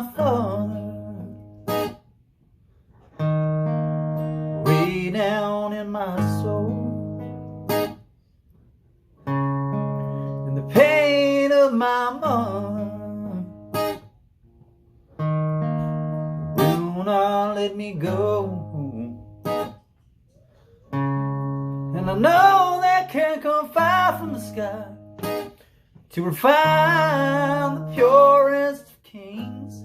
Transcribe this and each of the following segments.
my Father, way down in my soul, and the pain of my mother will not let me go. And I know that can't come fire from the sky to refine the purest of kings.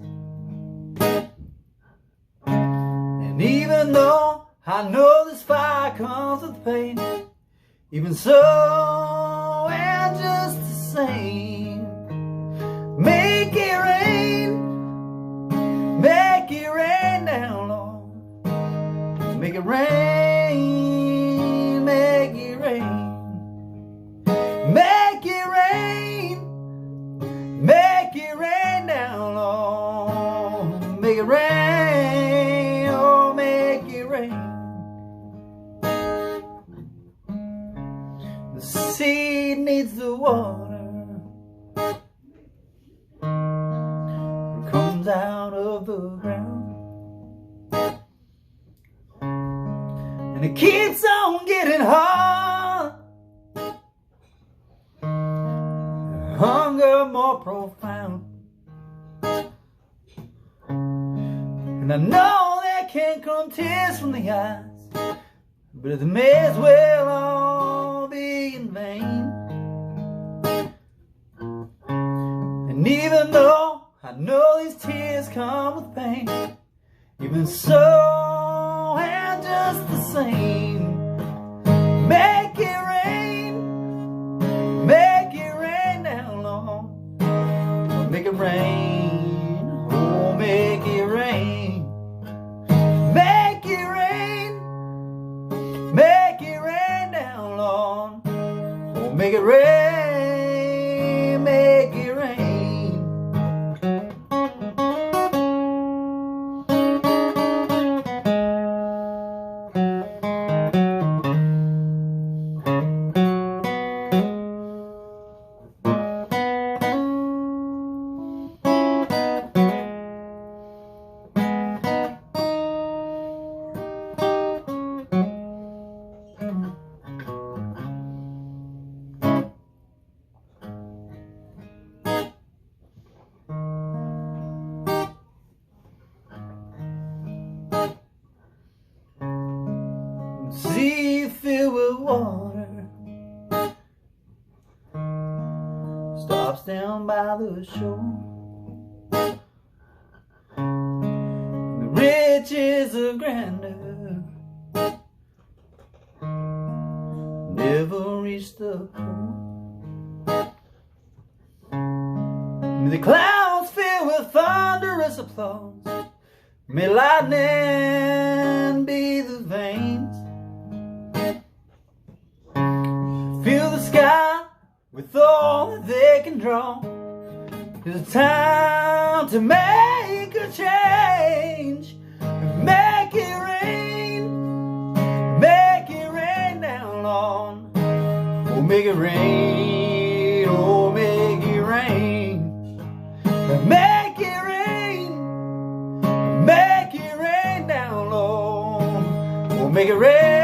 And even though I know this fire comes with pain, even so, and just the same, make it rain down, Lord. Make it rain, make it rain. Make it rain, make it rain down, Lord. Make it rain, oh, make it rain. The seed needs the water, it comes out of the ground, and it keeps on getting hard. Hunger more profound, and I know there can't come tears from the eyes, but it may as well all be in vain. And even though I know these tears come with pain, even so, and just the same, make it rain, make it rain down, Lord. Make it rain, oh, make it rain. Make it rain, make it rain down, Lord. Oh, make it rain, make it rain. Sea filled with water stops down by the shore. The riches of grandeur never reach the poor. May the clouds filled with thunderous applause, may lightning be the veins. Fill the sky with all that they can draw. It's time to make a change. Make it rain down, Lord. Oh, make it rain, oh, make it rain. Make it rain down, Lord. Oh, make it rain.